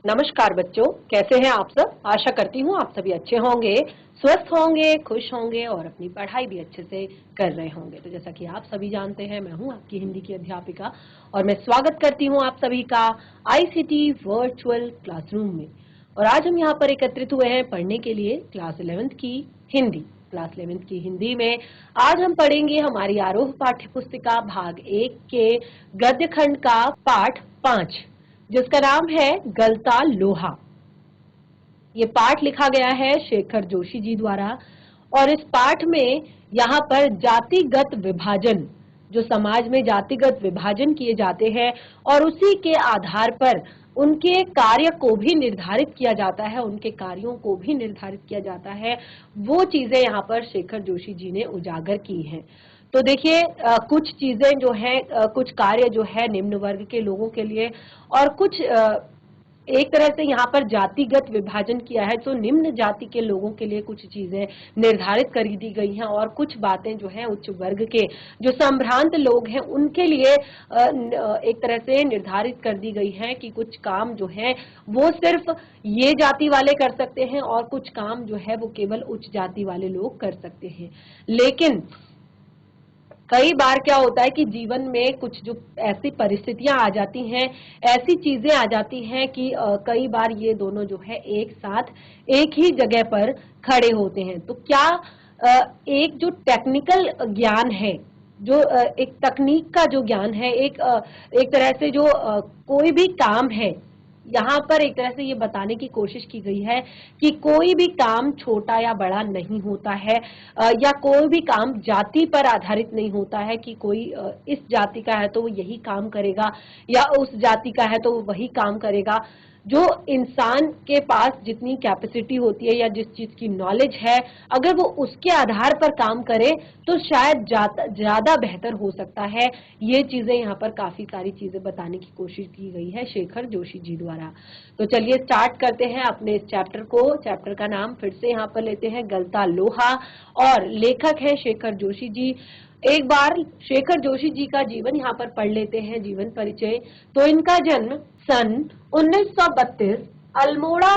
नमस्कार बच्चों, कैसे हैं आप सब। आशा करती हूँ आप सभी अच्छे होंगे, स्वस्थ होंगे, खुश होंगे और अपनी पढ़ाई भी अच्छे से कर रहे होंगे। तो जैसा कि आप सभी जानते हैं, मैं हूँ आपकी हिंदी की अध्यापिका और मैं स्वागत करती हूँ आप सभी का आईसीटी वर्चुअल क्लासरूम में। और आज हम यहाँ पर एकत्रित हुए हैं पढ़ने के लिए क्लास 11th की हिंदी। क्लास 11th की हिंदी में आज हम पढ़ेंगे हमारी आरोह पाठ्य पुस्तिका भाग 1 के गद्य खंड का पाठ 5, जिसका नाम है गलता लोहा। ये पाठ लिखा गया है शेखर जोशी जी द्वारा और इस पाठ में यहाँ पर जातिगत विभाजन, जो समाज में जातिगत विभाजन किए जाते हैं और उसी के आधार पर उनके कार्य को भी निर्धारित किया जाता है, उनके कार्यों को भी निर्धारित किया जाता है, वो चीजें यहाँ पर शेखर जोशी जी ने उजागर की हैं। तो देखिए, कुछ चीजें जो है, कुछ कार्य जो है निम्न वर्ग के लोगों के लिए और कुछ एक तरह से यहाँ पर जातिगत विभाजन किया है, तो निम्न जाति के लोगों के लिए कुछ चीजें निर्धारित कर दी गई हैं और कुछ बातें जो हैं उच्च वर्ग के जो संभ्रांत लोग हैं उनके लिए एक तरह से निर्धारित कर दी गई है कि कुछ काम जो है वो सिर्फ ये जाति वाले कर सकते हैं और कुछ काम जो है वो केवल उच्च जाति वाले लोग कर सकते हैं। लेकिन कई बार क्या होता है कि जीवन में कुछ जो ऐसी परिस्थितियां आ जाती हैं, ऐसी चीजें आ जाती हैं कि कई बार ये दोनों जो है एक साथ एक ही जगह पर खड़े होते हैं। तो क्या एक जो टेक्निकल ज्ञान है, जो एक तकनीक का जो ज्ञान है, एक तरह से जो कोई भी काम है, यहाँ पर एक तरह से ये बताने की कोशिश की गई है कि कोई भी काम छोटा या बड़ा नहीं होता है, या कोई भी काम जाति पर आधारित नहीं होता है कि कोई इस जाति का है तो वो यही काम करेगा या उस जाति का है तो वो वही काम करेगा। जो इंसान के पास जितनी कैपेसिटी होती है या जिस चीज की नॉलेज है, अगर वो उसके आधार पर काम करे तो शायद ज्यादा बेहतर हो सकता है। ये चीजें यहाँ पर काफी सारी चीजें बताने की कोशिश की गई है शेखर जोशी जी द्वारा। तो चलिए स्टार्ट करते हैं अपने इस चैप्टर को। चैप्टर का नाम फिर से यहाँ पर लेते हैं गलता लोहा और लेखक है शेखर जोशी जी। एक बार शेखर जोशी जी का जीवन यहाँ पर पढ़ लेते हैं, जीवन परिचय। तो इनका जन्म सन 1932 अल्मोड़ा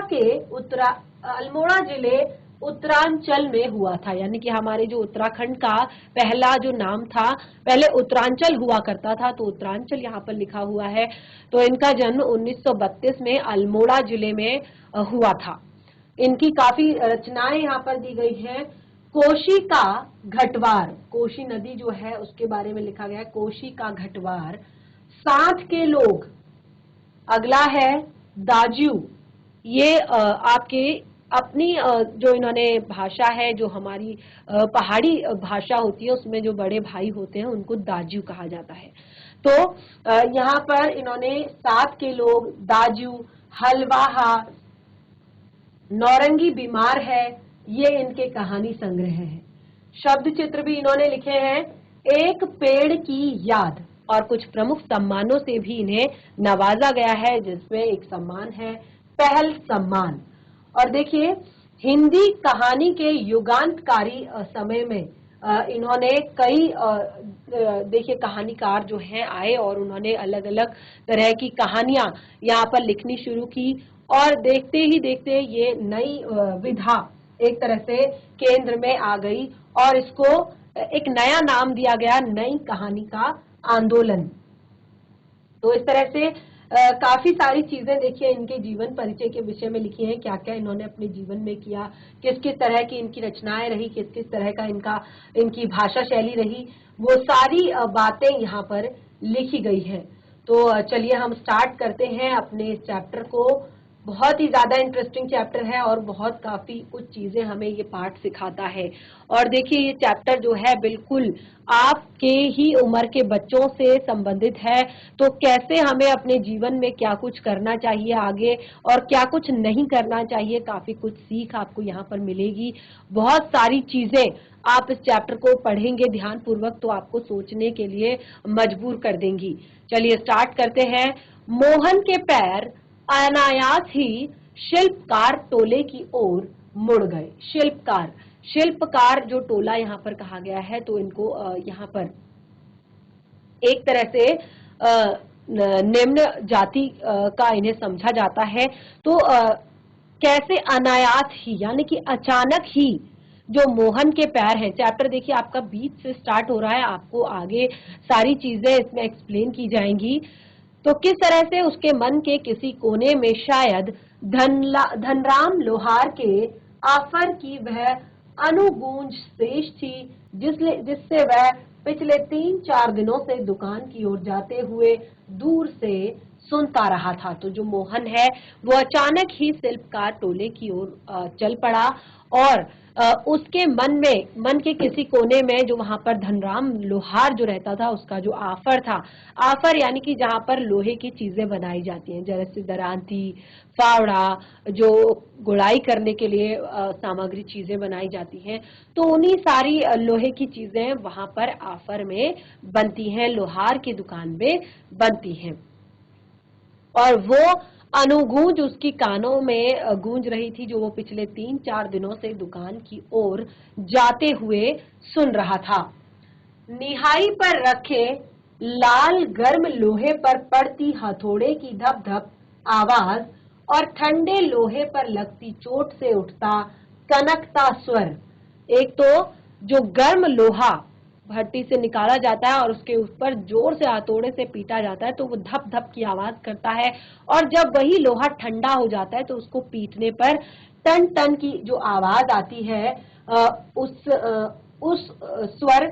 जिले उत्तरांचल में हुआ था। यानी कि हमारे जो उत्तराखंड का पहला जो नाम था, पहले उत्तरांचल हुआ करता था, तो उत्तरांचल यहाँ पर लिखा हुआ है। तो इनका जन्म 1932 में अल्मोड़ा जिले में हुआ था। इनकी काफी रचनाएं यहाँ पर दी गई हैं। कोशी का घटवार, कोशी नदी जो है उसके बारे में लिखा गया है, कोशी का घटवार, साथ के लोग, अगला है दाजू। ये आपके अपनी जो इन्होंने भाषा है, जो हमारी पहाड़ी भाषा होती है, उसमें जो बड़े भाई होते हैं उनको दाजू कहा जाता है। तो यहाँ पर इन्होंने साथ के लोग, दाजू, हलवाहा, नौरंगी बीमार है, ये इनके कहानी संग्रह है। शब्द चित्र भी इन्होंने लिखे हैं, एक पेड़ की याद, और कुछ प्रमुख सम्मानों से भी इन्हें नवाजा गया है, जिसमें एक सम्मान है पहल सम्मान। और देखिए, हिंदी कहानी के युगांतकारी समय में इन्होंने कई देखिए कहानीकार जो हैं आए और उन्होंने अलग अलग तरह की कहानियां यहाँ पर लिखनी शुरू की और देखते ही देखते ये नई विधा एक तरह से केंद्र में आ गई और इसको एक नया नाम दिया गया, नई कहानी का आंदोलन। तो इस तरह से काफी सारी चीजें देखिए इनके जीवन परिचय के विषय में लिखी हैं, क्या क्या इन्होंने अपने जीवन में किया, किस किस तरह की इनकी रचनाएं रही, किस किस तरह का इनकी भाषा शैली रही, वो सारी बातें यहाँ पर लिखी गई हैं। तो चलिए हम स्टार्ट करते हैं अपने इस चैप्टर को। बहुत ही ज्यादा इंटरेस्टिंग चैप्टर है और बहुत काफी कुछ चीजें हमें ये पाठ सिखाता है। और देखिए ये चैप्टर जो है बिल्कुल आपके ही उम्र के बच्चों से संबंधित है। तो कैसे हमें अपने जीवन में क्या कुछ करना चाहिए आगे और क्या कुछ नहीं करना चाहिए, काफी कुछ सीख आपको यहाँ पर मिलेगी। बहुत सारी चीजें आप इस चैप्टर को पढ़ेंगे ध्यान पूर्वक तो आपको सोचने के लिए मजबूर कर देंगी। चलिए स्टार्ट करते हैं। मोहन के पैर अनायास ही शिल्पकार टोले की ओर मुड़ गए। शिल्पकार जो टोला यहाँ पर कहा गया है, तो इनको यहाँ पर एक तरह से निम्न जाति का इन्हें समझा जाता है। तो कैसे अनायास ही यानी कि अचानक ही जो मोहन के पैर हैं, चैप्टर देखिए आपका बीच से स्टार्ट हो रहा है, आपको आगे सारी चीजें इसमें एक्सप्लेन की जाएंगी। तो किस तरह से उसके मन के किसी कोने में शायद धनराम लोहार के ऑफर की वह अनुगूंज शेष थी, जिससे वह पिछले 3-4 दिनों से दुकान की ओर जाते हुए दूर से सुनता रहा था। तो जो मोहन है वो अचानक ही शिल्पकार टोले की ओर चल पड़ा और उसके मन के किसी कोने में जो वहां पर धनराम लोहार जो रहता था, उसका जो आफर था, आफर यानी कि जहां पर लोहे की चीजें बनाई जाती हैं, जैसे दरांती, फावड़ा, जो गुड़ाई करने के लिए सामग्री चीजें बनाई जाती हैं, तो उन्हीं सारी लोहे की चीजें वहां पर आफर में बनती हैं, लोहार की दुकान में बनती हैं। और वो अनुगूंज उसकी कानों में गूंज रही थी, जो वो पिछले 3-4 दिनों से दुकान की ओर जाते हुए सुन रहा था। निहाई पर रखे लाल गर्म लोहे पर पड़ती हथौड़े की धप धप आवाज और ठंडे लोहे पर लगती चोट से उठता कनकता स्वर। एक तो जो गर्म लोहा भट्टी से निकाला जाता है और उसके ऊपर जोर से हथौड़े से पीटा जाता है, तो वो धप धप की आवाज करता है, और जब वही लोहा ठंडा हो जाता है तो उसको पीटने पर टन टन की जो आवाज आती है, उस स्वर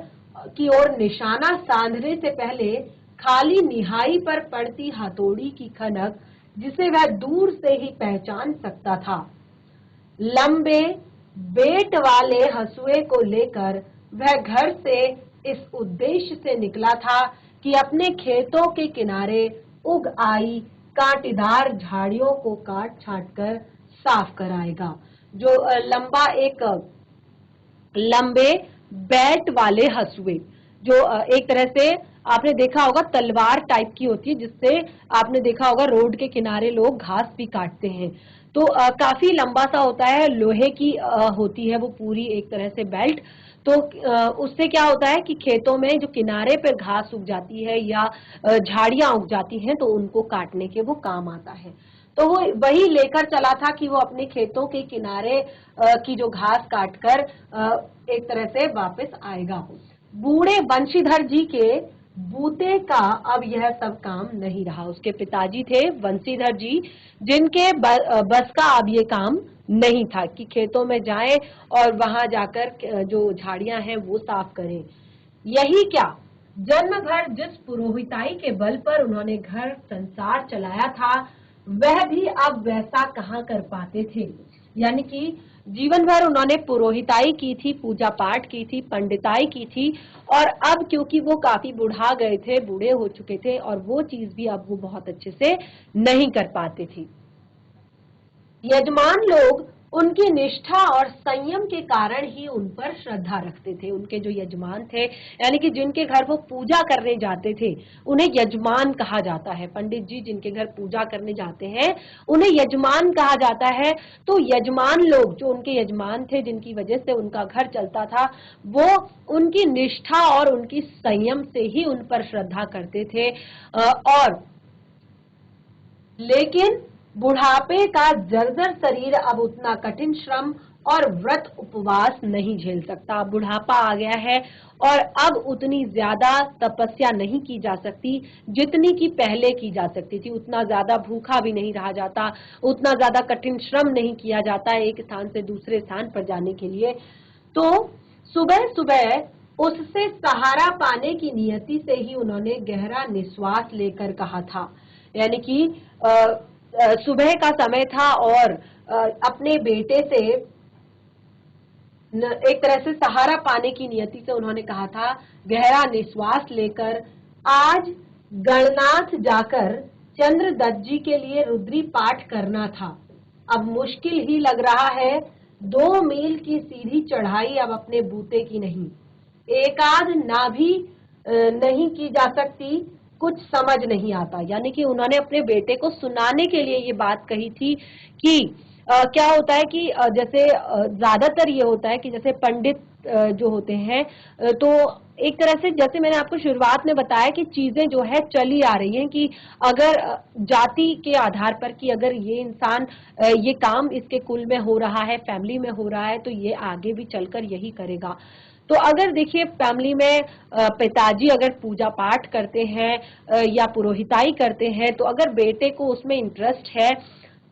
की ओर निशाना साधने से पहले खाली निहाई पर पड़ती हथौड़ी की खनक, जिसे वह दूर से ही पहचान सकता था। लंबे बेट वाले हसुए को लेकर वह घर से इस उद्देश्य से निकला था कि अपने खेतों के किनारे उग आई कांटेदार झाड़ियों को काट छाट कर साफ कराएगा। जो लंबे बैट वाले हसुए, जो एक तरह से आपने देखा होगा तलवार टाइप की होती है, जिससे आपने देखा होगा रोड के किनारे लोग घास भी काटते हैं। तो काफी लंबा सा होता है, लोहे की होती है वो पूरी एक तरह से बेल्ट। तो उससे क्या होता है कि खेतों में जो किनारे पर घास उग जाती है या झाड़ियां उग जाती हैं, तो उनको काटने के वो काम आता है। तो वो वही लेकर चला था कि वो अपने खेतों के किनारे की जो घास काटकर एक तरह से वापस आएगा। बूढ़े बंशीधर जी के बूते का अब यह सब काम नहीं रहा। उसके पिताजी थे बंशीधर जी, जिनके बस का अब ये काम नहीं था कि खेतों में जाएं और वहां जाकर जो झाड़ियां हैं वो साफ करें। यही क्या, जन्म भर जिस पुरोहिताई के बल पर उन्होंने घर संसार चलाया था, वह भी अब वैसा कहाँ कर पाते थे। यानी कि जीवन भर उन्होंने पुरोहिताई की थी, पूजा पाठ की थी, पंडिताई की थी, और अब क्योंकि वो काफी बुढ़ा गए थे, बूढ़े हो चुके थे, और वो चीज भी अब वो बहुत अच्छे से नहीं कर पाते थे। यजमान लोग उनकी निष्ठा और संयम के कारण ही उन पर श्रद्धा रखते थे। उनके जो यजमान थे, यानी कि जिनके घर वो पूजा करने जाते थे, उन्हें यजमान कहा जाता है। पंडित जी जिनके घर पूजा करने जाते हैं, उन्हें यजमान कहा जाता है। तो यजमान लोग, जो उनके यजमान थे, जिनकी वजह से उनका घर चलता था, वो उनकी निष्ठा और उनकी संयम से ही उन पर श्रद्धा करते थे। और लेकिन बुढ़ापे का जर्जर शरीर अब उतना कठिन श्रम और व्रत उपवास नहीं झेल सकता। बुढ़ापा आ गया है और अब उतनी ज्यादा तपस्या नहीं की जा सकती जितनी की पहले की जा सकती थी। उतना ज्यादा भूखा भी नहीं रहा जाता, उतना ज्यादा कठिन श्रम नहीं किया जाता एक स्थान से दूसरे स्थान पर जाने के लिए। तो सुबह सुबह उससे सहारा पाने की नियति से ही उन्होंने गहरा निश्वास लेकर कहा था। यानी कि सुबह का समय था और अपने बेटे से एक तरह से सहारा पाने की नियति से उन्होंने कहा था, गहरा निश्वास लेकर, आज गणनाथ जाकर चंद्रदत्त जी के लिए रुद्री पाठ करना था। अब मुश्किल ही लग रहा है, 2 मील की सीधी चढ़ाई अब अपने बूते की नहीं, एकाध ना भी नहीं की जा सकती, कुछ समझ नहीं आता। यानी कि उन्होंने अपने बेटे को सुनाने के लिए ये बात कही थी कि क्या होता है कि जैसे ज्यादातर ये होता है कि जैसे पंडित जो होते हैं, तो एक तरह से जैसे मैंने आपको शुरुआत में बताया कि चीजें जो है चली आ रही हैं कि अगर जाति के आधार पर कि अगर ये इंसान ये काम इसके कुल में हो रहा है, फैमिली में हो रहा है, तो ये आगे भी चलकर यही करेगा। तो अगर देखिए फैमिली में पिताजी अगर पूजा पाठ करते हैं या पुरोहिताई करते हैं, तो अगर बेटे को उसमें इंटरेस्ट है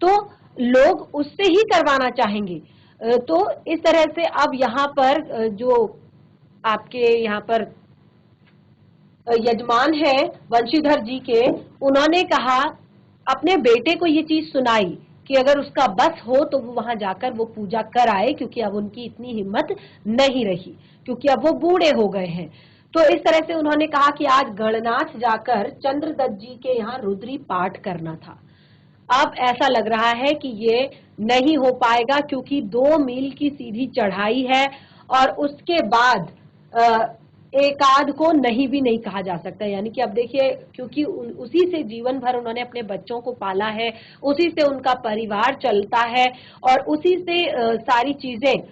तो लोग उससे ही करवाना चाहेंगे। तो इस तरह से अब यहाँ पर जो आपके यहाँ पर यजमान है वंशीधर जी के, उन्होंने कहा, अपने बेटे को ये चीज सुनाई कि अगर उसका बस हो तो वो वहां जाकर वो पूजा कर आए, क्योंकि अब उनकी इतनी हिम्मत नहीं रही, क्योंकि अब वो बूढ़े हो गए हैं। तो इस तरह से उन्होंने कहा कि आज गणनाथ जाकर चंद्रदत्त जी के यहाँ रुद्री पाठ करना था। अब ऐसा लग रहा है कि ये नहीं हो पाएगा, क्योंकि 2 मील की सीधी चढ़ाई है और उसके बाद एक आध को नहीं भी नहीं कहा जा सकता। यानी कि अब देखिए, क्योंकि उसी से जीवन भर उन्होंने अपने बच्चों को पाला है, उसी से उनका परिवार चलता है और उसी से सारी चीजें,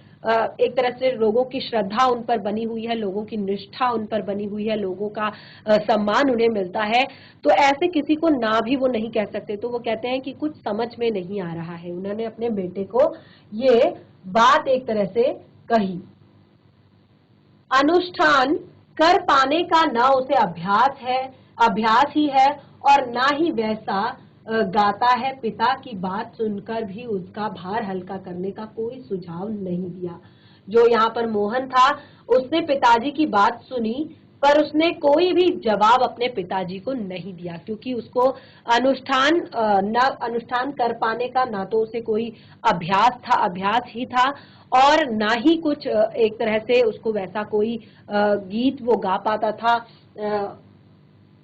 एक तरह से लोगों की श्रद्धा उन पर बनी हुई है, लोगों की निष्ठा उन पर बनी हुई है, लोगों का सम्मान उन्हें मिलता है। तो ऐसे किसी को ना भी वो नहीं कह सकते। तो वो कहते हैं कि कुछ समझ में नहीं आ रहा है। उन्होंने अपने बेटे को ये बात एक तरह से कही। अनुष्ठान कर पाने का ना उसे अभ्यास ही है और ना ही वैसा गाता है। पिता की बात सुनकर भी उसका भार हल्का करने का कोई सुझाव नहीं दिया। जो यहाँ पर मोहन था, उसने पिताजी की बात सुनी, पर उसने कोई भी जवाब अपने पिताजी को नहीं दिया, क्योंकि उसको अनुष्ठान कर पाने का ना तो उसे कोई अभ्यास ही था और ना ही कुछ एक तरह से उसको वैसा कोई गीत वो गा पाता था।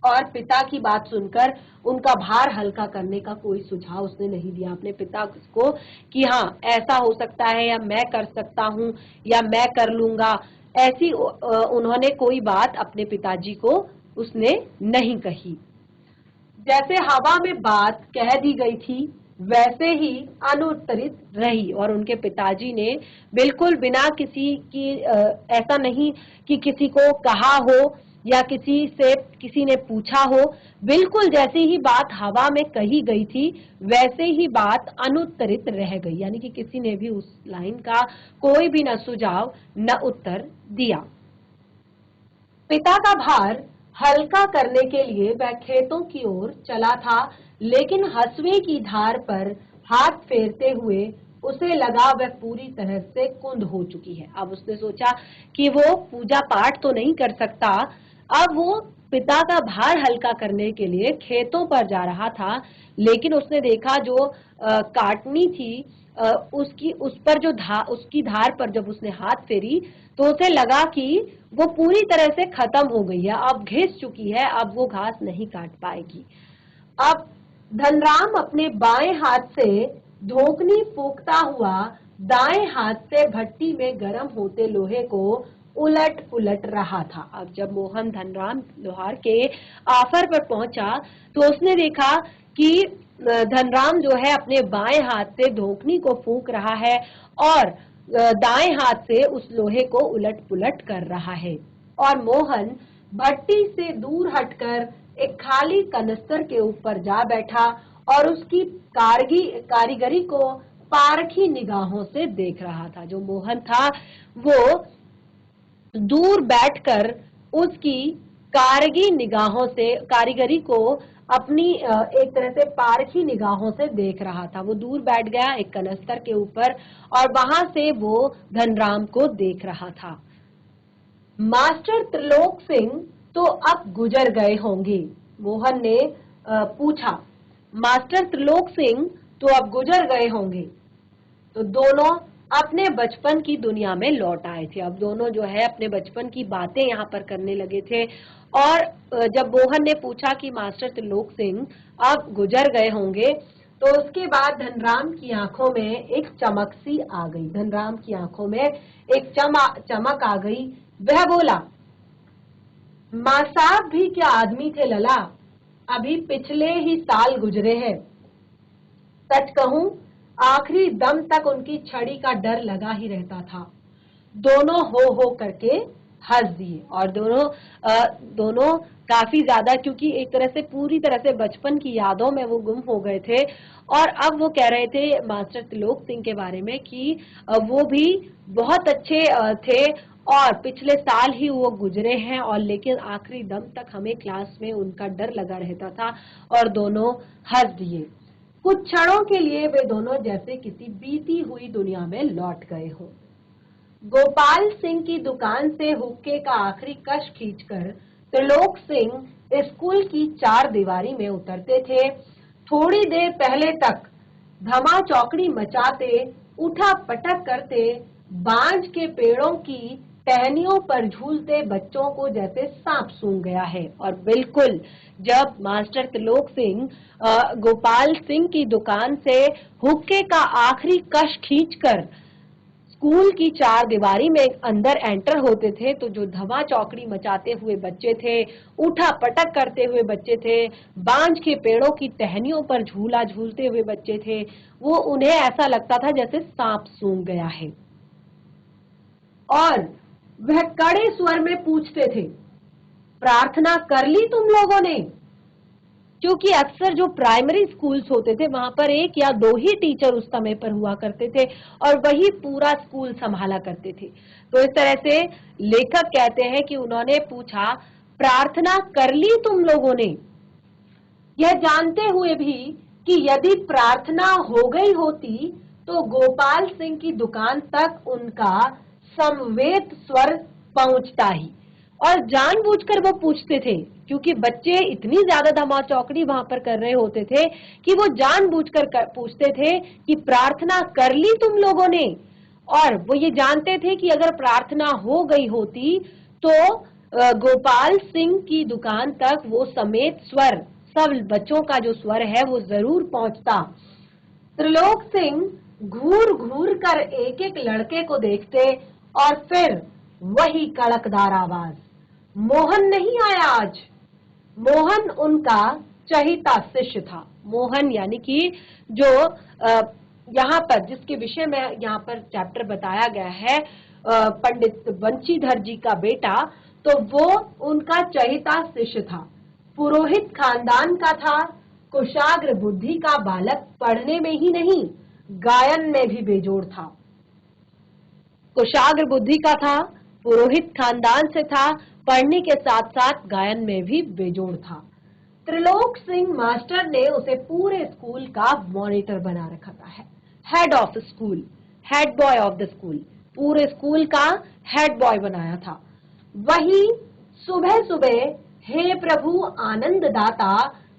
और पिता की बात सुनकर उनका भार हल्का करने का कोई सुझाव उसने नहीं दिया अपने पिता को कि हाँ ऐसा हो सकता है, या मैं कर सकता हूँ, या मैं कर लूंगा। ऐसी उन्होंने कोई बात अपने पिताजी को उसने नहीं कही। जैसे हवा में बात कह दी गई थी वैसे ही अनुत्तरित रही, और उनके पिताजी ने बिल्कुल बिना किसी की ऐसा नहीं कि किसी को कहा हो या किसी ने पूछा हो, बिल्कुल जैसी ही बात हवा में कही गई थी वैसे ही बात अनुत्तरित रह गई। यानी कि किसी ने भी उस लाइन का कोई भी न सुझाव न उत्तर दिया। पिता का भार हल्का करने के लिए वह खेतों की ओर चला था, लेकिन हंसुए की धार पर हाथ फेरते हुए उसे लगा वह पूरी तरह से कुंद हो चुकी है। अब उसने सोचा कि वो पूजा पाठ तो नहीं कर सकता, अब वो पिता का भार हल्का करने के लिए खेतों पर जा रहा था, लेकिन उसने देखा जो काटनी थी उस पर जो उसकी धार पर जब उसने हाथ फेरी तो उसे लगा कि वो पूरी तरह से खत्म हो गई है, अब घिस चुकी है, अब वो घास नहीं काट पाएगी। अब धनराम अपने बाएं हाथ से धोकनी फूंकता हुआ दाएं हाथ से भट्टी में गर्म होते लोहे को उलट पुलट रहा था। अब जब मोहन धनराम लोहार के आफर पर पहुंचा तो उसने देखा कि धनराम जो है अपने बाएं हाथ से धोकनी को फूंक रहा है और दाएं हाथ से उस लोहे को उलट पुलट कर रहा है, और मोहन भट्टी से दूर हटकर एक खाली कनस्तर के ऊपर जा बैठा और उसकी कारीगरी को पारखी निगाहों से देख रहा था। जो मोहन था वो दूर बैठकर उसकी कारीगरी को अपनी एक तरह से पारखी निगाहों से देख रहा था। वो दूर बैठ गया एक कनस्तर के ऊपर और वहां से वो धनराम को देख रहा था। मास्टर त्रिलोक सिंह तो अब गुजर गए होंगे, मोहन ने पूछा। मास्टर त्रिलोक सिंह तो अब गुजर गए होंगे। तो दोनों अपने बचपन की दुनिया में लौट आए थे। अब दोनों जो है अपने बचपन की बातें यहाँ पर करने लगे थे। और जब मोहन ने पूछा कि मास्टर त्रिलोक सिंह अब गुजर गए होंगे, तो उसके बाद धनराम की आंखों में एक चमक सी आ गई। धनराम की आंखों में एक चमक आ गई। वह बोला, मां साहब भी क्या आदमी थे लला, अभी पिछले ही साल गुजरे हैं। सच कहूं आखिरी दम तक उनकी छड़ी का डर लगा ही रहता था। दोनों हो करके हंस दिए और दोनों काफी ज्यादा, क्योंकि एक तरह से पूरी तरह से बचपन की यादों में वो गुम हो गए थे। और अब वो कह रहे थे मास्टर त्रिलोक सिंह के बारे में कि वो भी बहुत अच्छे थे और पिछले साल ही वो गुजरे हैं, और लेकिन आखिरी दम तक हमें क्लास में उनका डर लगा रहता था। और दोनों हंस दिए। कुछ क्षणों के लिए वे दोनों जैसे किसी बीती हुई दुनिया में लौट गए हों। गोपाल सिंह की दुकान से हुक्के का आखिरी कश खींचकर त्रिलोक सिंह स्कूल की चार दीवारी में उतरते थे। थोड़ी देर पहले तक धमा चौकड़ी मचाते, उठा पटक करते, बांज के पेड़ों की टहनियों पर झूलते बच्चों को जैसे सांप सूंघ गया है। और बिल्कुल जब मास्टर त्रिलोक सिंह गोपाल सिंह की दुकान से हुक्के का आखिरी कश खींचकर स्कूल की चार दीवारी में अंदर एंटर होते थे, तो जो धमा चौकड़ी मचाते हुए बच्चे थे, उठा पटक करते हुए बच्चे थे, बांज के पेड़ों की टहनियों पर झूला झूलते हुए बच्चे थे, वो उन्हें ऐसा लगता था जैसे सांप सूंघ गया है। और वह कड़े स्वर में पूछते थे, प्रार्थना कर ली तुम लोगों ने? क्योंकि अक्सर जो प्राइमरी स्कूल्स होते थे वहां पर एक या दो ही टीचर उस समय पर हुआ करते थे और वही पूरा स्कूल संभाला करते थे। तो इस तरह से लेखक कहते हैं कि उन्होंने पूछा, प्रार्थना कर ली तुम लोगों ने? यह जानते हुए भी कि यदि प्रार्थना हो गई होती तो गोपाल सिंह की दुकान तक उनका समवेत स्वर पहुंचता ही। और जानबूझकर वो पूछते थे, क्योंकि बच्चे इतनी ज्यादा धमाचौकड़ी वहां पर कर रहे होते थे कि वो जानबूझकर पूछते थे कि प्रार्थना कर ली तुम लोगों ने? और वो ये जानते थे कि अगर प्रार्थना हो गई होती तो गोपाल सिंह की दुकान तक वो समेत स्वर, सब बच्चों का जो स्वर है वो जरूर पहुंचता। त्रिलोक सिंह घूर घूर कर एक एक लड़के को देखते और फिर वही कड़कदार आवाज, मोहन नहीं आया आज। मोहन उनका चहिता शिष्य था। मोहन यानी कि जो यहाँ पर जिसके विषय में यहाँ पर चैप्टर बताया गया है, पंडित बंशीधर जी का बेटा, तो वो उनका चहिता शिष्य था। पुरोहित खानदान का था, कुशाग्र बुद्धि का बालक, पढ़ने में ही नहीं गायन में भी बेजोड़ था। कुशाग्र बुद्धि का था, पुरोहित खानदान से था, पढ़ने के साथ साथ गायन में भी बेजोड़ था। त्रिलोक सिंह मास्टर ने उसे पूरे स्कूल का मॉनिटर बना रखा था, head of school, head boy of the school, पूरे स्कूल का हेड बॉय बनाया था। वही सुबह सुबह हे प्रभु आनंद दाता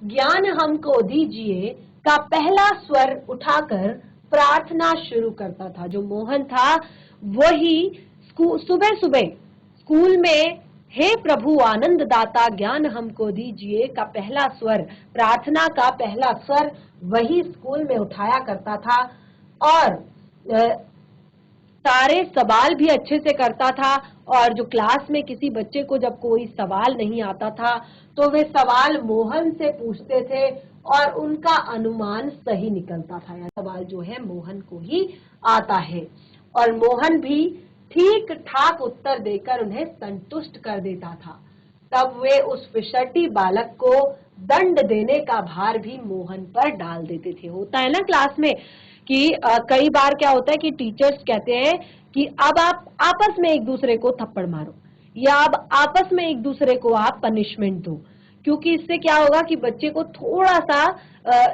ज्ञान हमको दीजिए का पहला स्वर उठाकर प्रार्थना शुरू करता था। जो मोहन था वही सुबह सुबह स्कूल में हे प्रभु आनंद दाता ज्ञान हमको दीजिए का पहला स्वर, प्रार्थना का पहला स्वर वही स्कूल में उठाया करता था। और सारे सवाल भी अच्छे से करता था। और जो क्लास में किसी बच्चे को जब कोई सवाल नहीं आता था तो वे सवाल मोहन से पूछते थे और उनका अनुमान सही निकलता था। यह सवाल जो है मोहन को ही आता है और मोहन भी ठीक ठाक उत्तर देकर उन्हें संतुष्ट कर देता था। तब वे उस फिसड्डी बालक को दंड देने का भार भी मोहन पर डाल देते थे। होता है ना क्लास में कि कई बार क्या होता है कि टीचर्स कहते हैं कि अब आप आपस में एक दूसरे को थप्पड़ मारो या अब आपस में एक दूसरे को आप पनिशमेंट दो, क्योंकि इससे क्या होगा कि बच्चे को थोड़ा सा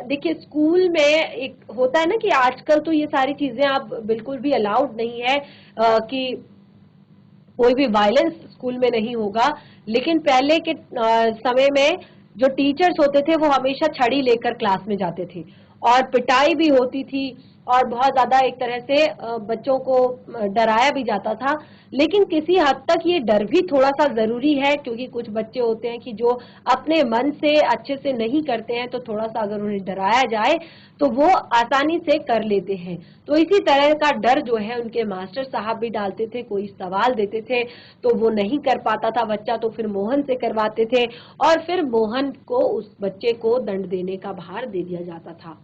देखिए स्कूल में एक होता है ना कि आजकल तो ये सारी चीजें आप बिल्कुल भी अलाउड नहीं है कि कोई भी वायलेंस स्कूल में नहीं होगा, लेकिन पहले के समय में जो टीचर्स होते थे वो हमेशा छड़ी लेकर क्लास में जाते थे और पिटाई भी होती थी और बहुत ज्यादा एक तरह से बच्चों को डराया भी जाता था। लेकिन किसी हद तक ये डर भी थोड़ा सा जरूरी है, क्योंकि कुछ बच्चे होते हैं कि जो अपने मन से अच्छे से नहीं करते हैं, तो थोड़ा सा अगर उन्हें डराया जाए तो वो आसानी से कर लेते हैं। तो इसी तरह का डर जो है उनके मास्टर साहब भी डालते थे। कोई सवाल देते थे तो वो नहीं कर पाता था बच्चा, तो फिर मोहन से करवाते थे और फिर मोहन को उस बच्चे को दंड देने का भार दे दिया जाता था।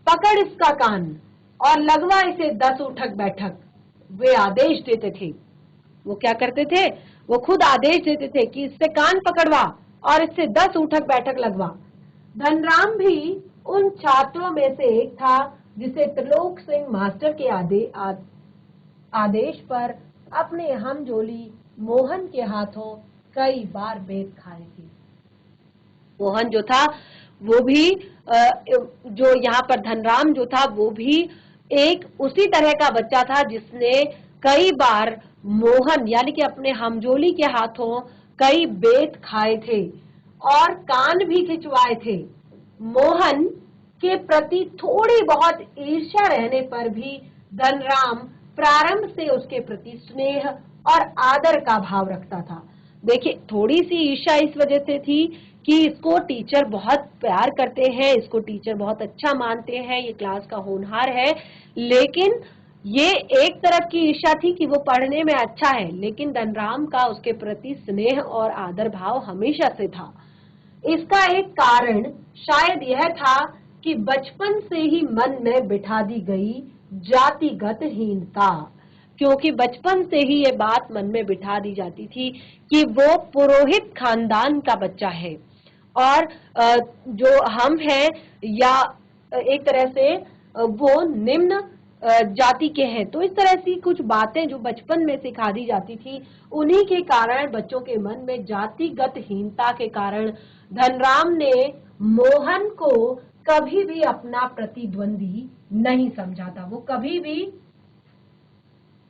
पकड़ इसका कान और लगवा इसे 10 उठक बैठक, वे आदेश देते थे। वो क्या करते थे? वो खुद आदेश देते थे कि इससे कान पकड़वा और इससे 10 उठक बैठक लगवा। धनराम भी उन छात्रों में से एक था जिसे त्रिलोक सिंह मास्टर के आदेश पर अपने हमजोली मोहन के हाथों कई बार बेत खाए थे। मोहन जो था वो भी जो यहाँ पर धनराम जो था वो भी एक उसी तरह का बच्चा था जिसने कई बार मोहन यानी कि अपने हमजोली के हाथों कई बेत खाए थे और कान भी खिंचवाए थे। मोहन के प्रति थोड़ी बहुत ईर्ष्या रहने पर भी धनराम प्रारंभ से उसके प्रति स्नेह और आदर का भाव रखता था। देखिए, थोड़ी सी ईर्ष्या इस वजह से थी कि इसको टीचर बहुत प्यार करते हैं, इसको टीचर बहुत अच्छा मानते हैं, ये क्लास का होनहार है। लेकिन ये एक तरफ की ईर्ष्या थी कि वो पढ़ने में अच्छा है, लेकिन धनराम का उसके प्रति स्नेह और आदर भाव हमेशा से था। इसका एक कारण शायद यह था कि बचपन से ही मन में बिठा दी गई जातिगत हीनता, क्योंकि बचपन से ही ये बात मन में बिठा दी जाती थी कि वो पुरोहित खानदान का बच्चा है और जो हम हैं या एक तरह से वो निम्न जाति के हैं। तो इस तरह की कुछ बातें जो बचपन में सिखा दी जाती थी, उन्हीं के कारण बच्चों के मन में जातिगत हीनता के कारण धनराम ने मोहन को कभी भी अपना प्रतिद्वंदी नहीं समझा था। वो कभी भी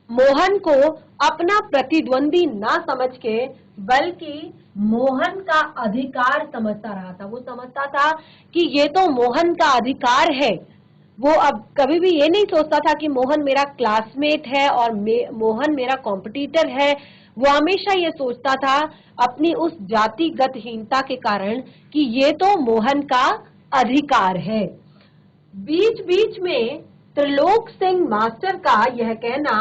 मोहन को अपना प्रतिद्वंदी ना समझ के बल्कि मोहन का अधिकार समझता रहा था। वो समझता था कि ये तो मोहन का अधिकार है। वो अब कभी भी ये नहीं सोचता था कि मोहन मेरा क्लासमेट है और मोहन मेरा कॉम्पिटिटर है। वो हमेशा ये सोचता था अपनी उस जातिगत हीनता के कारण कि ये तो मोहन का अधिकार है। बीच बीच में त्रिलोक सिंह मास्टर का यह कहना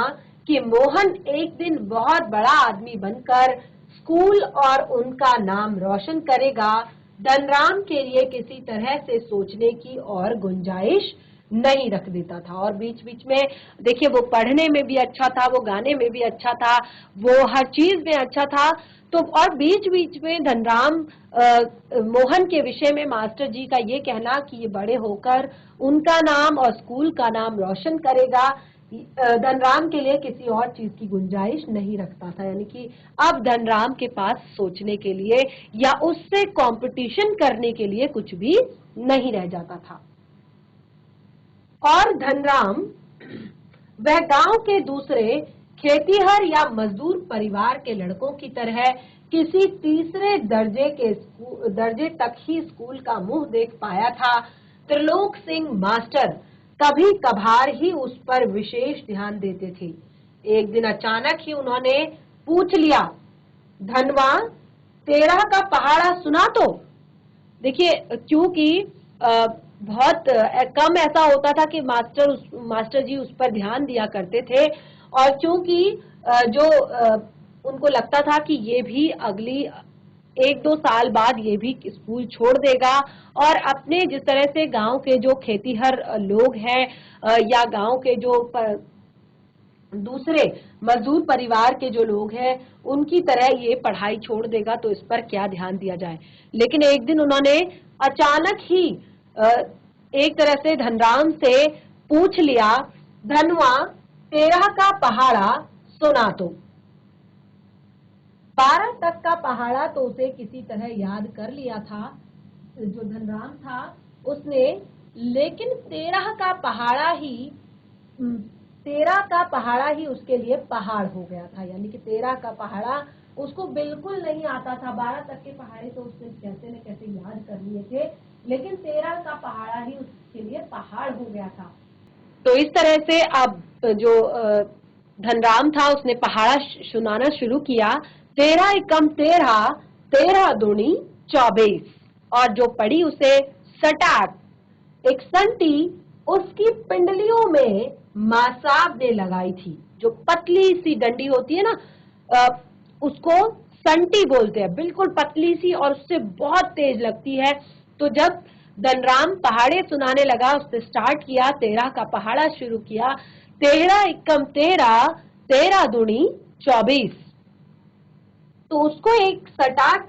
कि मोहन एक दिन बहुत बड़ा आदमी बनकर स्कूल और उनका नाम रोशन करेगा, धनराम के लिए किसी तरह से सोचने की और गुंजाइश नहीं रख देता था। और बीच बीच में देखिए, वो पढ़ने में भी अच्छा था, वो गाने में भी अच्छा था, वो हर चीज में अच्छा था। तो और बीच बीच में धनराम मोहन के विषय में मास्टर जी का ये कहना कि ये बड़े होकर उनका नाम और स्कूल का नाम रोशन करेगा, धनराम के लिए किसी और चीज की गुंजाइश नहीं रखता था। यानी कि अब धनराम के पास सोचने के लिए या उससे कंपटीशन करने के लिए कुछ भी नहीं रह जाता था। और धनराम वह गांव के दूसरे खेतीहर या मजदूर परिवार के लड़कों की तरह किसी तीसरे दर्जे तक ही स्कूल का मुंह देख पाया था। त्रिलोक सिंह मास्टर कभी कभार ही उस पर विशेष ध्यान देते थे। एक दिन अचानक ही उन्होंने पूछ लिया, धनवा, तेरह का पहाड़ा सुना तो। देखिए, क्योंकि बहुत कम ऐसा होता था कि मास्टर जी उस पर ध्यान दिया करते थे, और क्योंकि जो उनको लगता था कि ये भी अगली 1-2 साल बाद ये भी स्कूल छोड़ देगा और अपने जिस तरह से गांव के जो खेतीहर लोग हैं या गांव के जो दूसरे मजदूर परिवार के जो लोग हैं उनकी तरह ये पढ़ाई छोड़ देगा, तो इस पर क्या ध्यान दिया जाए। लेकिन एक दिन उन्होंने अचानक ही एक तरह से धनराम से पूछ लिया, धनवा, 13 का पहाड़ा सुना तो। 12 तक का पहाड़ा तो उसे किसी तरह याद कर लिया था जो धनराम था उसने, लेकिन 13 का पहाड़ा ही उसके लिए पहाड़ हो गया था। यानी कि 13 का पहाड़ा उसको बिल्कुल नहीं आता था। 12 तक के पहाड़े तो उसने कैसे न कैसे याद कर लिए थे, लेकिन 13 का पहाड़ा ही उसके लिए पहाड़ हो गया था। तो इस तरह से अब जो धनराम था उसने पहाड़ा सुनाना शुरू किया। 13 एकम 13, 13 दूनी 24, और जो पड़ी उसे सटाक एक संटी उसकी पिंडलियों में मासाब ने लगाई थी। जो पतली सी डंडी होती है ना, उसको संटी बोलते हैं, बिल्कुल पतली सी और उससे बहुत तेज लगती है। तो जब धनराम पहाड़े सुनाने लगा, उसने स्टार्ट किया, 13 का पहाड़ा शुरू किया। 13 एकम 13, 13 दूनी 24। तो उसको एक सटाक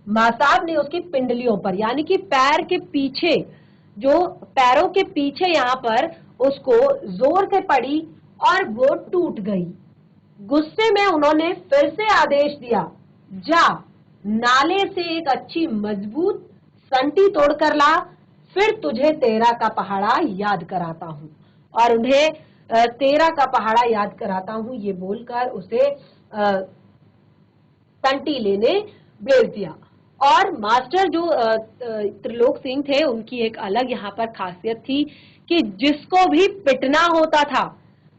माँ साहब ने उसकी पिंडलियों पर, यानी कि पैर के पीछे, जो पैरों के पीछे यहाँ पर उसको जोर से पड़ी और वो टूट गई। गुस्से में उन्होंने फिर से आदेश दिया, जा नाले से एक अच्छी मजबूत संटी तोड़कर ला, फिर तुझे 13 का पहाड़ा याद कराता हूं। और उन्हें 13 का पहाड़ा याद कराता हूं ये बोलकर उसे संटी लेने भेज दिया। और मास्टर जो त्रिलोक सिंह थे, उनकी एक अलग यहाँ पर खासियत थी कि जिसको भी पिटना होता था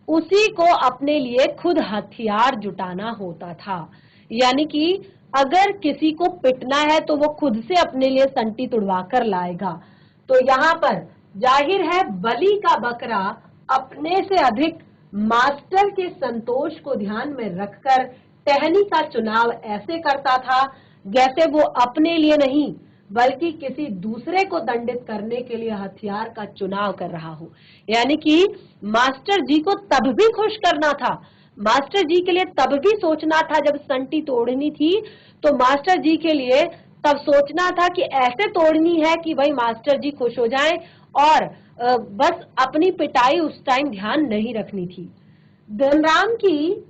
उसी को अपने लिए खुद हथियार जुटाना होता था। यानी कि अगर किसी को पिटना है तो वो खुद से अपने लिए संटी तुड़वा कर लाएगा। तो यहाँ पर जाहिर है बलि का बकरा अपने से अधिक मास्टर के संतोष को ध्यान में रखकर टहनी का चुनाव ऐसे करता था जैसे वो अपने लिए नहीं बल्कि किसी दूसरे को दंडित करने के लिए हथियार का चुनाव कर रहा हो। यानी कि मास्टर जी को तब भी खुश करना था, मास्टर जी के लिए तब भी सोचना था, जब संटी तोड़नी थी तो मास्टर जी के लिए तब सोचना था कि ऐसे तोड़नी है कि भाई मास्टर जी खुश हो जाएं, और बस अपनी पिटाई उस टाइम ध्यान नहीं रखनी थी। धनराम की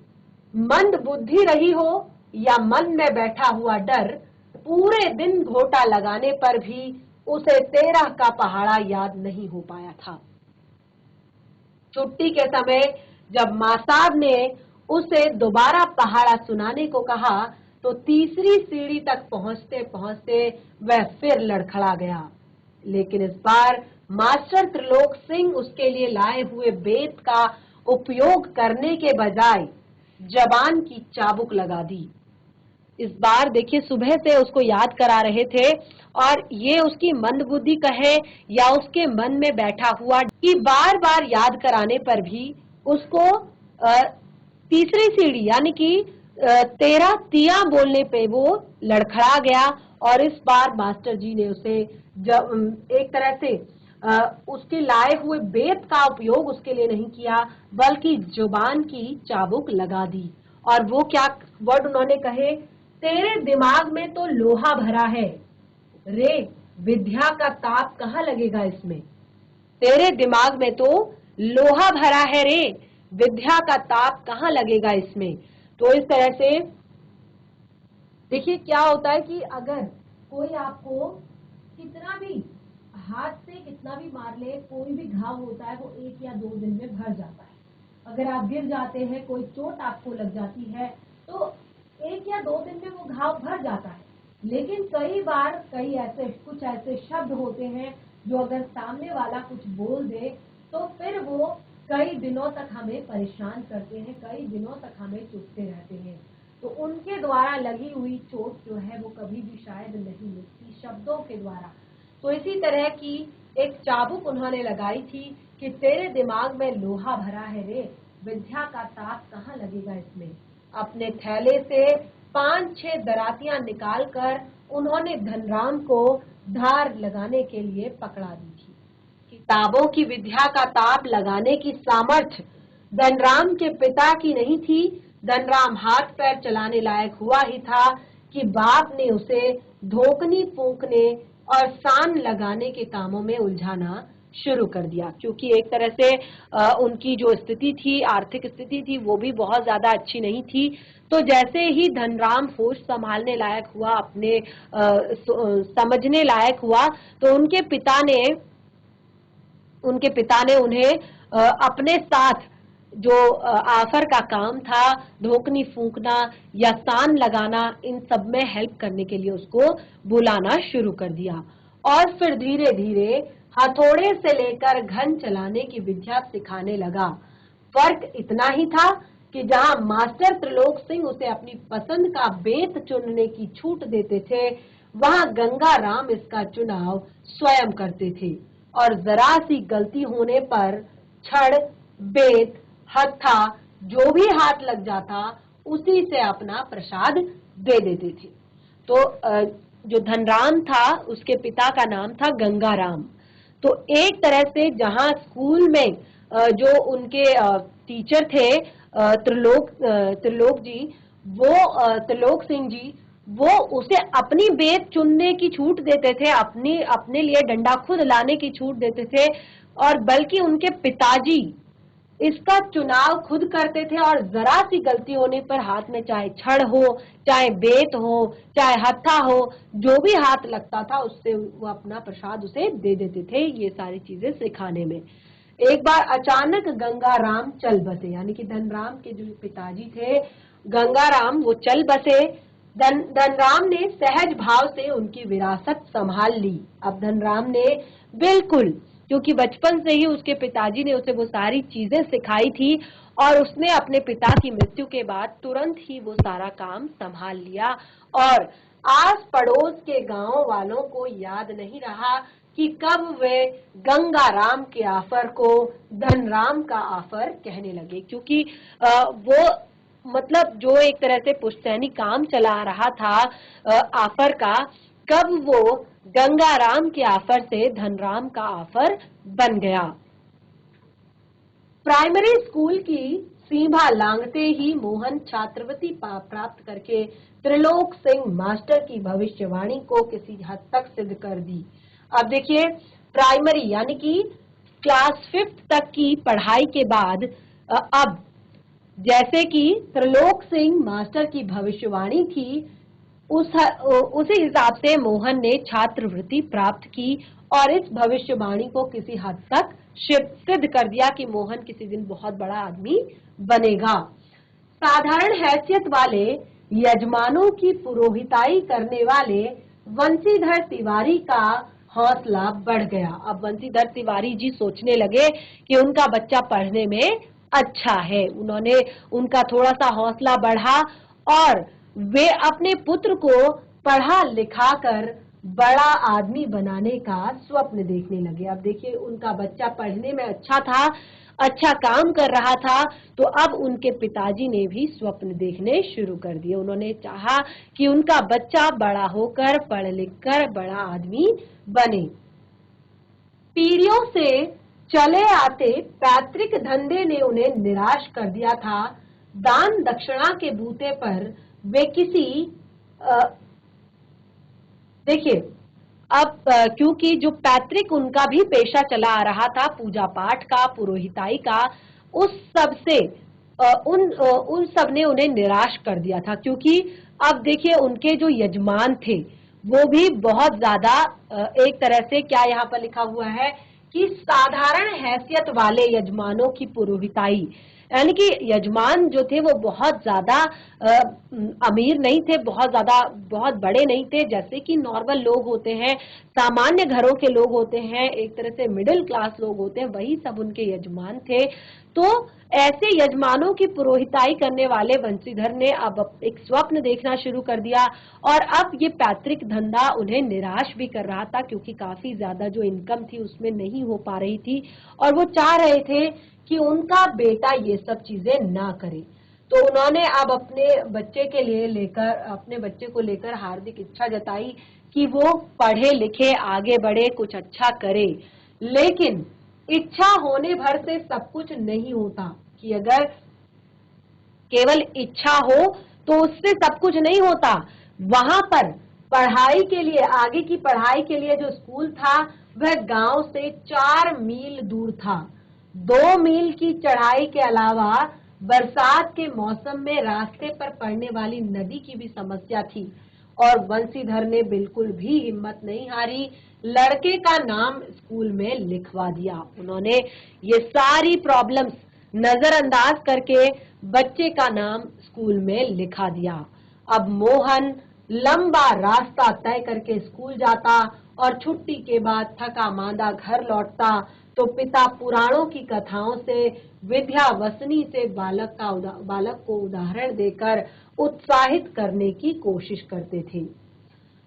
मंद बुद्धि रही हो या मन में बैठा हुआ डर, पूरे दिन घोटा लगाने पर भी उसे 13 का पहाड़ा याद नहीं हो पाया था। छुट्टी के समय जब माँ साहब ने उसे दोबारा पहाड़ा सुनाने को कहा तो तीसरी सीढ़ी तक पहुंचते पहुंचते वह फिर लड़खड़ा गया। लेकिन इस बार मास्टर त्रिलोक सिंह उसके लिए लाए हुए बेत का उपयोग करने के बजाय जबान की चाबुक लगा दी। इस बार देखिए सुबह से उसको याद करा रहे थे, और ये उसकी मंदबुद्धि कहे या उसके मन में बैठा हुआ कि बार बार याद कराने पर भी उसको तीसरी सीढ़ी यानी कि 13 तिया बोलने पे वो लड़खड़ा गया। और इस बार मास्टर जी ने उसे एक तरह से उसके लाए हुए बेत का उपयोग उसके लिए नहीं किया बल्कि जुबान की चाबुक लगा दी। और वो क्या वर्ड उन्होंने कहे, तेरे दिमाग में तो लोहा भरा है रे, विद्या का ताप कहाँ लगेगा इसमें। तेरे दिमाग में तो लोहा भरा है रे, विद्या का ताप कहाँ लगेगा इसमें। तो इस तरह से देखिए क्या होता है कि अगर कोई आपको कितना भी हाथ से कितना भी मार ले, कोई भी घाव होता है वो 1 या 2 दिन में भर जाता है। अगर आप गिर जाते हैं, कोई चोट आपको लग जाती है तो 1 या 2 दिन में वो घाव भर जाता है। लेकिन कई बार कुछ ऐसे शब्द होते हैं जो अगर सामने वाला कुछ बोल दे तो फिर वो कई दिनों तक हमें परेशान करते हैं, कई दिनों तक हमें चुभते रहते हैं। तो उनके द्वारा लगी हुई चोट जो है वो कभी भी शायद नहीं मिटती शब्दों के द्वारा। तो इसी तरह की एक चाबुक उन्होंने लगाई थी कि तेरे दिमाग में लोहा भरा है रे, विद्या का ताप कहाँ लगेगा इसमें। अपने थैले से 5-6 दरातियां निकालकर उन्होंने धनराम को धार लगाने के लिए पकड़ा दी थी। किताबों की विद्या का ताप लगाने की सामर्थ्य धनराम के पिता की नहीं थी। धनराम हाथ पैर चलाने लायक हुआ ही था कि बाप ने उसे धोकनी फूंकने और सान लगाने के कामों में उलझाना शुरू कर दिया, क्योंकि एक तरह से उनकी जो स्थिति थी, आर्थिक स्थिति थी, वो भी बहुत ज्यादा अच्छी नहीं थी। तो जैसे ही धनराम होश संभालने लायक हुआ, अपने समझने लायक हुआ, तो उनके पिता ने उन्हें अपने साथ जो आफर का काम था, धोकनी फूंकना या सान लगाना, इन सब में हेल्प करने के लिए उसको बुलाना शुरू कर दिया। और फिर धीरे धीरे हथौड़े से लेकर घन चलाने की विद्या सिखाने लगा। फर्क इतना ही था कि जहां मास्टर त्रिलोक सिंह उसे अपनी पसंद का बेत चुनने की छूट देते थे, वहां गंगा राम इसका चुनाव स्वयं करते थे। और जरा सी गलती होने पर छड़, बेत, हत्था जो भी हाथ लग जाता उसी से अपना प्रसाद दे देते थे। तो जो धनराम था उसके पिता का नाम था गंगाराम। तो एक तरह से जहां स्कूल में जो उनके टीचर थे त्रिलोक जी, वो त्रिलोक सिंह जी, वो उसे अपनी बेत चुनने की छूट देते थे, अपने लिए डंडा खुद लाने की छूट देते थे, और बल्कि उनके पिताजी इसका चुनाव खुद करते थे, और जरा सी गलती होने पर हाथ में चाहे छड़ हो, चाहे बेत हो, चाहे हत्था हो, जो भी हाथ लगता था उससे वो अपना प्रसाद उसे दे देते थे, ये सारी चीजें सिखाने में। एक बार अचानक गंगाराम चल बसे, यानी कि धनराम के जो पिताजी थे गंगाराम, वो चल बसे। धनराम ने सहज भाव से उनकी विरासत संभाल ली। अब धनराम ने बिल्कुल, क्योंकि बचपन से ही उसके पिताजी ने उसे वो सारी चीजें सिखाई थी, और उसने अपने पिता की मृत्यु के बाद तुरंत ही वो सारा काम संभाल लिया, और आस पड़ोस के गांव वालों को याद नहीं रहा कि कब वे गंगाराम के आफर को धनराम का आफर कहने लगे, क्योंकि वो मतलब जो एक तरह से पुश्तैनी काम चला रहा था आफर का, कब वो गंगाराम के आफर से धनराम का आफर बन गया। प्राइमरी स्कूल की सीमा लांघते ही मोहन छात्रवृत्ति प्राप्त करके त्रिलोक सिंह मास्टर की भविष्यवाणी को किसी हद तक सिद्ध कर दी। अब देखिए, प्राइमरी यानी कि क्लास 5th तक की पढ़ाई के बाद अब जैसे कि त्रिलोक सिंह मास्टर की भविष्यवाणी थी, उसी हिसाब से मोहन ने छात्रवृत्ति प्राप्त की, और इस भविष्यवाणी को किसी हद तक सिद्ध कर दिया कि मोहन किसी दिन बहुत बड़ा आदमी बनेगा। साधारण हैसियत वाले यजमानों की पुरोहिताई करने वाले वंशीधर तिवारी का हौसला बढ़ गया। अब वंशीधर तिवारी जी सोचने लगे कि उनका बच्चा पढ़ने में अच्छा है, उनका थोड़ा सा हौसला बढ़ा, और वे अपने पुत्र को पढ़ा लिखा कर बड़ा आदमी बनाने का स्वप्न देखने लगे। अब देखिए, उनका बच्चा पढ़ने में अच्छा था, अच्छा काम कर रहा था, तो अब उनके पिताजी ने भी स्वप्न देखने शुरू कर दिए। उन्होंने चाहा कि उनका बच्चा बड़ा होकर पढ़ लिख कर बड़ा आदमी बने। पीढ़ियों से चले आते पैतृक धंधे ने उन्हें निराश कर दिया था। दान दक्षिणा के बूते पर वे किसी देखिए, अब क्योंकि जो पैतृक उनका भी पेशा चला आ रहा था, पूजा पाठ का, पुरोहिताई का, उस सब से उन सब ने उन्हें निराश कर दिया था। क्योंकि अब देखिए, उनके जो यजमान थे वो भी बहुत ज्यादा एक तरह से, क्या यहाँ पर लिखा हुआ है कि साधारण हैसियत वाले यजमानों की पुरोहिताई, यानी कि यजमान जो थे वो बहुत ज्यादा अमीर नहीं थे, बहुत बड़े नहीं थे, जैसे कि नॉर्मल लोग होते हैं, सामान्य घरों के लोग होते हैं, एक तरह से मिडिल क्लास लोग होते हैं, वही सब उनके यजमान थे। तो ऐसे यजमानों की पुरोहिताई करने वाले वंशीधर ने अब एक स्वप्न देखना शुरू कर दिया, और अब ये पैतृक धंधा उन्हें निराश भी कर रहा था, क्योंकि काफी ज्यादा जो इनकम थी उसमें नहीं हो पा रही थी, और वो चाह रहे थे कि उनका बेटा ये सब चीजें ना करे। तो उन्होंने अब अपने बच्चे को लेकर हार्दिक इच्छा जताई कि वो पढ़े लिखे, आगे बढ़े, कुछ अच्छा करे। लेकिन इच्छा होने भर से सब कुछ नहीं होता, कि अगर केवल इच्छा हो तो उससे सब कुछ नहीं होता। वहां पर पढ़ाई के लिए, आगे की पढ़ाई के लिए जो स्कूल था वह गांव से 4 मील दूर था। 2 मील की चढ़ाई के अलावा बरसात के मौसम में रास्ते पर पड़ने वाली नदी की भी समस्या थी, और वंशीधर ने बिल्कुल भी हिम्मत नहीं हारी, लड़के का नाम स्कूल में लिखवा दिया। उन्होंने ये सारी प्रॉब्लम्स नजरअंदाज करके बच्चे का नाम स्कूल में लिखा दिया। अब मोहन लंबा रास्ता तय करके स्कूल जाता, और छुट्टी के बाद थका मांदा घर लौटता तो पिता पुराणों की कथाओं से, विद्यावसनी से बालक को उदाहरण देकर उत्साहित करने की कोशिश करते थे।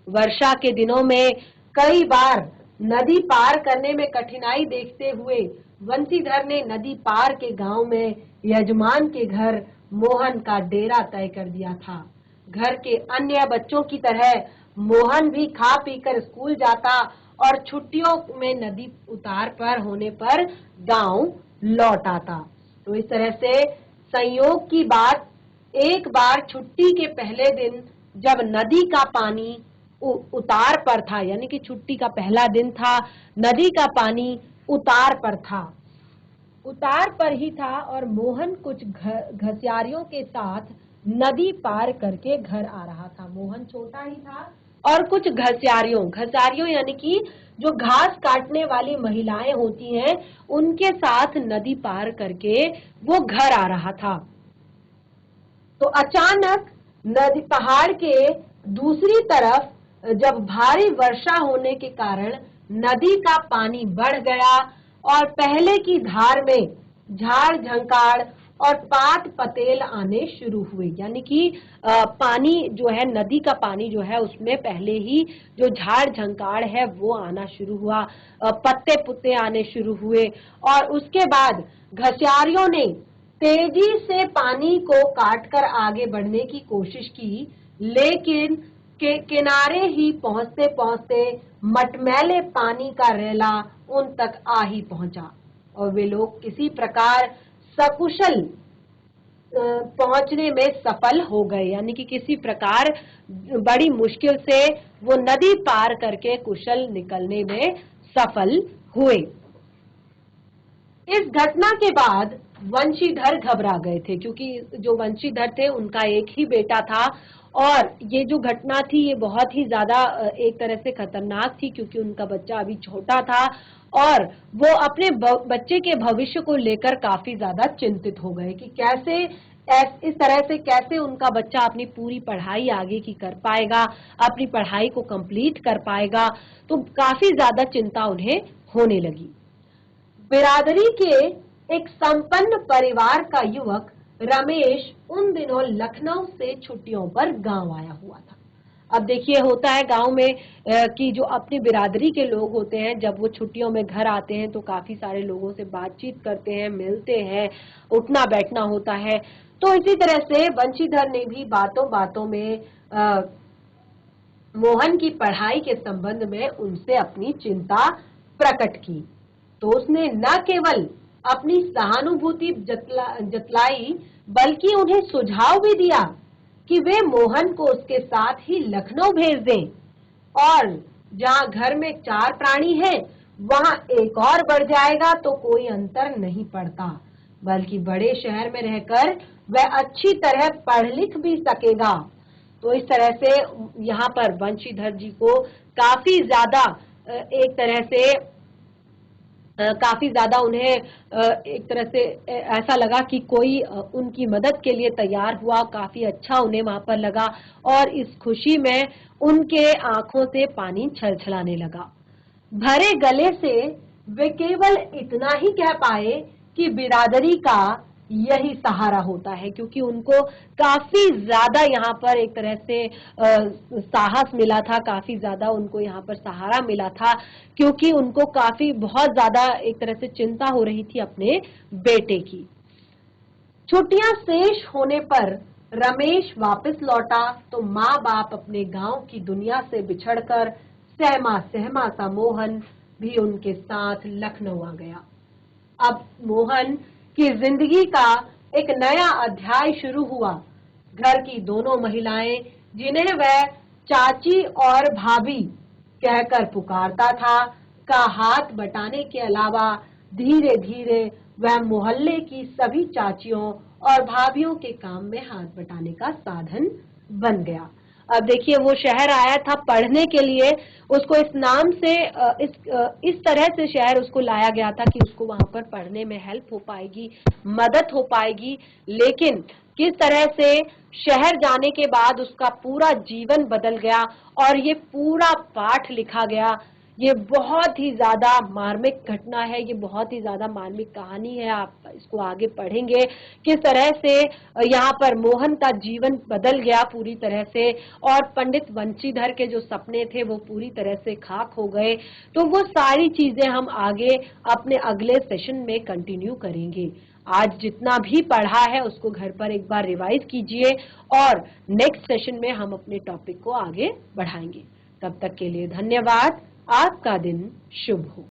वर्षा के दिनों में कई बार नदी पार करने में कठिनाई देखते हुए वंशीधर ने नदी पार के गांव में यजमान के घर मोहन का डेरा तय कर दिया था। घर के अन्य बच्चों की तरह मोहन भी खा पीकर स्कूल जाता और छुट्टियों में नदी उतार पर होने पर गांव लौट आता। तो इस तरह से संयोग की बात, एक बार छुट्टी के पहले दिन जब नदी का पानी उतार पर था, यानी कि छुट्टी का पहला दिन था, नदी का पानी उतार पर था, उतार पर ही था और मोहन कुछ घसियारियों के साथ नदी पार करके घर आ रहा था। मोहन छोटा ही था और कुछ घसियारियों यानी कि जो घास काटने वाली महिलाएं होती हैं, उनके साथ नदी पार करके वो घर आ रहा था। तो अचानक नदी पहाड़ के दूसरी तरफ जब भारी वर्षा होने के कारण नदी का पानी बढ़ गया और पहले की धार में झाड़ झंकाड़ और पात पतेल आने शुरू हुए, यानी कि पानी जो है, नदी का पानी जो है उसमें पहले ही जो झाड़ झंकाड़ है वो आना शुरू हुआ, पत्ते पुत्ते आने शुरू हुए और उसके बाद घसियारियों ने तेजी से पानी को काटकर आगे बढ़ने की कोशिश की, लेकिन किनारे ही पहुंचते पहुंचते मटमैले पानी का रेला उन तक आ ही पहुंचा और वे लोग किसी प्रकार सकुशल पहुंचने में सफल हो गए, यानी कि किसी प्रकार बड़ी मुश्किल से वो नदी पार करके कुशल निकलने में सफल हुए। इस घटना के बाद वंशीधर घबरा गए थे, क्योंकि जो वंशीधर थे उनका एक ही बेटा था और ये जो घटना थी ये बहुत ही ज्यादा एक तरह से खतरनाक थी, क्योंकि उनका बच्चा अभी छोटा था और वो अपने बच्चे के भविष्य को लेकर काफी ज्यादा चिंतित हो गए कि कैसे इस तरह से कैसे उनका बच्चा अपनी पूरी पढ़ाई आगे की कर पाएगा, अपनी पढ़ाई को कंप्लीट कर पाएगा। तो काफी ज्यादा चिंता उन्हें होने लगी। बिरादरी के एक संपन्न परिवार का युवक रमेश उन दिनों लखनऊ से छुट्टियों पर गांव आया हुआ था। अब देखिए, होता है गांव में कि जो अपनी बिरादरी के लोग होते हैं, जब वो छुट्टियों में घर आते हैं तो काफी सारे लोगों से बातचीत करते हैं, मिलते हैं, उठना बैठना होता है। तो इसी तरह से बंशीधर ने भी बातों बातों में मोहन की पढ़ाई के संबंध में उनसे अपनी चिंता प्रकट की। तो उसने न केवल अपनी सहानुभूति जतलाई बल्कि उन्हें सुझाव भी दिया कि वे मोहन को उसके साथ ही लखनऊ भेज दें और जहां घर में 4 प्राणी हैं वहां एक और बढ़ जाएगा तो कोई अंतर नहीं पड़ता, बल्कि बड़े शहर में रहकर वह अच्छी तरह पढ़ लिख भी सकेगा। तो इस तरह से यहाँ पर वंशीधर जी को काफी ज्यादा एक तरह से काफी ज्यादा उन्हें एक तरह से ऐसा लगा कि कोई उनकी मदद के लिए तैयार हुआ, काफी अच्छा उन्हें वहां पर लगा और इस खुशी में उनके आंखों से पानी छलछलाने लगा। भरे गले से वे केवल इतना ही कह पाए कि बिरादरी का यही सहारा होता है, क्योंकि उनको काफी ज्यादा यहाँ पर एक तरह से साहस मिला था, काफी ज्यादा उनको यहाँ पर सहारा मिला था, क्योंकि उनको काफी बहुत ज्यादा एक तरह से चिंता हो रही थी अपने बेटे की। छुट्टियां शेष होने पर रमेश वापस लौटा तो माँ बाप अपने गांव की दुनिया से बिछड़कर सहमा सहमा सा मोहन भी उनके साथ लखनऊ आ गया। अब मोहन की जिंदगी का एक नया अध्याय शुरू हुआ। घर की दोनों महिलाएं, जिन्हें वह चाची और भाभी कहकर पुकारता था, का हाथ बटाने के अलावा धीरे धीरे वह मोहल्ले की सभी चाचियों और भाभियों के काम में हाथ बटाने का साधन बन गया। अब देखिए, वो शहर आया था पढ़ने के लिए, उसको इस नाम से इस तरह से शहर उसको लाया गया था कि उसको वहां पर पढ़ने में हेल्प हो पाएगी, मदद हो पाएगी। लेकिन किस तरह से शहर जाने के बाद उसका पूरा जीवन बदल गया और ये पूरा पाठ लिखा गया। ये बहुत ही ज्यादा मार्मिक घटना है, ये बहुत ही ज्यादा मार्मिक कहानी है। आप इसको आगे पढ़ेंगे किस तरह से यहाँ पर मोहन का जीवन बदल गया पूरी तरह से और पंडित वंशीधर के जो सपने थे वो पूरी तरह से खाक हो गए। तो वो सारी चीजें हम आगे अपने अगले सेशन में कंटिन्यू करेंगे। आज जितना भी पढ़ा है उसको घर पर एक बार रिवाइज कीजिए और नेक्स्ट सेशन में हम अपने टॉपिक को आगे बढ़ाएंगे। तब तक के लिए धन्यवाद। आपका दिन शुभ हो।